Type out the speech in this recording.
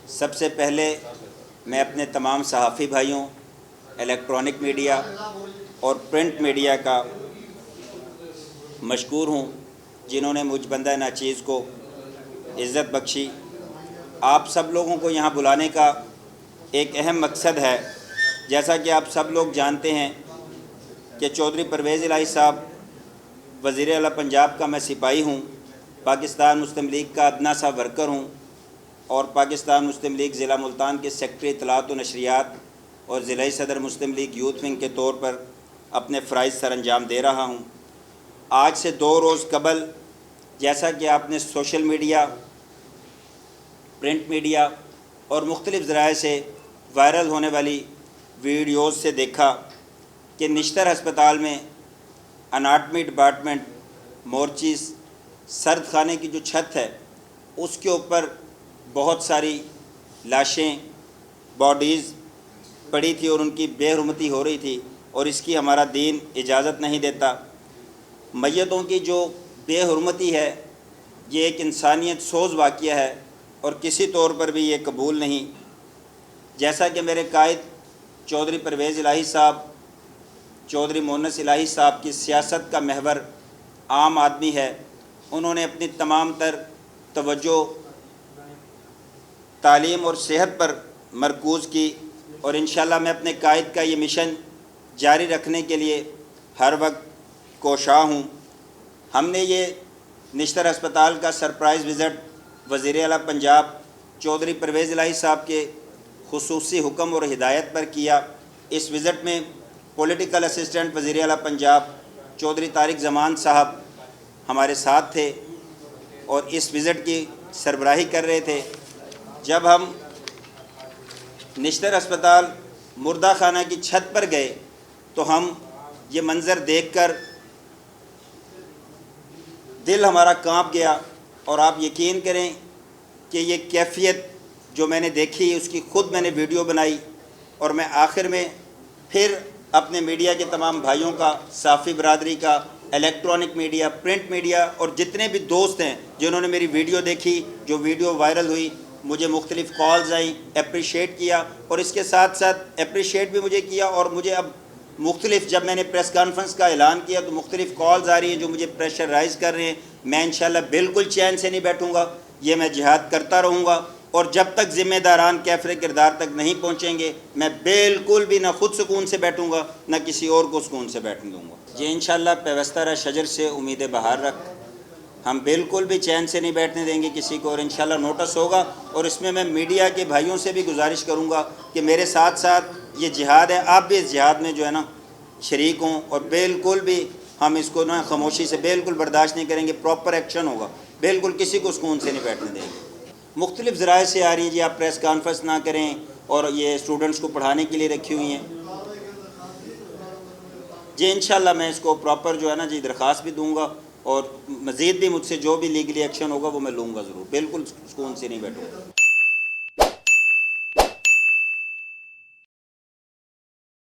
سب سے پہلے میں اپنے تمام صحافی بھائیوں، الیکٹرانک میڈیا اور پرنٹ میڈیا کا مشکور ہوں جنہوں نے مجھ بندہ ناچیز کو عزت بخشی۔ آپ سب لوگوں کو یہاں بلانے کا ایک اہم مقصد ہے، جیسا کہ آپ سب لوگ جانتے ہیں کہ چودھری پرویز الہی صاحب وزیر اعلیٰ پنجاب کا میں سپاہی ہوں، پاکستان مسلم لیگ کا ادنیٰ سا ورکر ہوں اور پاکستان مسلم لیگ ضلع ملتان کے سیکٹری اطلاعات و نشریات اور ضلعی صدر مسلم لیگ یوتھ ونگ کے طور پر اپنے فرائض سر انجام دے رہا ہوں۔ آج سے 2 روز قبل جیسا کہ آپ نے سوشل میڈیا، پرنٹ میڈیا اور مختلف ذرائع سے وائرل ہونے والی ویڈیوز سے دیکھا کہ نشتر ہسپتال میں اناٹمی ڈپارٹمنٹ مورچیز سرد خانے کی جو چھت ہے اس کے اوپر بہت ساری لاشیں، باڈیز پڑی تھی اور ان کی بے حرمتی ہو رہی تھی، اور اس کی ہمارا دین اجازت نہیں دیتا۔ میتوں کی جو بے حرمتی ہے یہ ایک انسانیت سوز واقعہ ہے اور کسی طور پر بھی یہ قبول نہیں۔ جیسا کہ میرے قائد چودھری پرویز الہی صاحب، چودھری مونس الہی صاحب کی سیاست کا محور عام آدمی ہے، انہوں نے اپنی تمام تر توجہ تعلیم اور صحت پر مرکوز کی، اور انشاءاللہ میں اپنے قائد کا یہ مشن جاری رکھنے کے لیے ہر وقت کوشاں ہوں۔ ہم نے یہ نشتر ہسپتال کا سرپرائز وزٹ وزیر اعلیٰ پنجاب چودھری پرویز الہی صاحب کے خصوصی حکم اور ہدایت پر کیا۔ اس وزٹ میں پولیٹیکل اسسٹنٹ وزیر اعلیٰ پنجاب چودھری طارق زمان صاحب ہمارے ساتھ تھے اور اس وزٹ کی سربراہی کر رہے تھے۔ جب ہم نشتر ہسپتال مردہ خانہ کی چھت پر گئے تو ہم یہ منظر دیکھ کر دل ہمارا کانپ گیا، اور آپ یقین کریں کہ یہ کیفیت جو میں نے دیکھی اس کی خود میں نے ویڈیو بنائی، اور میں آخر میں پھر اپنے میڈیا کے تمام بھائیوں کا، صحافی برادری کا، الیکٹرانک میڈیا، پرنٹ میڈیا اور جتنے بھی دوست ہیں جنہوں نے میری ویڈیو دیکھی، جو ویڈیو وائرل ہوئی، مجھے مختلف کالز آئیں، اپریشیٹ کیا، اور اس کے ساتھ ساتھ اپریشیٹ بھی مجھے کیا، اور مجھے اب مختلف جب میں نے پریس کانفرنس کا اعلان کیا تو مختلف کالز آ رہی ہیں جو مجھے پریشرائز کر رہے ہیں۔ میں انشاءاللہ بالکل چین سے نہیں بیٹھوں گا، یہ میں جہاد کرتا رہوں گا، اور جب تک ذمہ داران کیفر کردار تک نہیں پہنچیں گے میں بالکل بھی نہ خود سکون سے بیٹھوں گا نہ کسی اور کو سکون سے بیٹھنے دوں گا۔ جی انشاءاللہ پیوستہ رہ شجر سے امید بہار رکھ، ہم بالکل بھی چین سے نہیں بیٹھنے دیں گے کسی کو، اور انشاءاللہ نوٹس ہوگا، اور اس میں میڈیا کے بھائیوں سے بھی گزارش کروں گا کہ میرے ساتھ ساتھ یہ جہاد ہے، آپ بھی اس جہاد میں جو ہے نا شریک ہوں، اور بالکل بھی ہم اس کو نا خاموشی سے بالکل برداشت نہیں کریں گے، پراپر ایکشن ہوگا، بالکل کسی کو سکون سے نہیں بیٹھنے دیں گے۔ مختلف ذرائع سے آ رہی ہیں جی آپ پریس کانفرنس نہ کریں، اور یہ اسٹوڈنٹس کو پڑھانے کے لیے رکھی ہوئی ہیں۔ جی انشاءاللہ میں اس کو پراپر جو ہے نا جی درخواست بھی دوں گا، اور مزید بھی مجھ سے جو بھی لیگلی ایکشن ہوگا وہ میں لوں گا ضرور، بالکل سکون سے نہیں بیٹھوں گا۔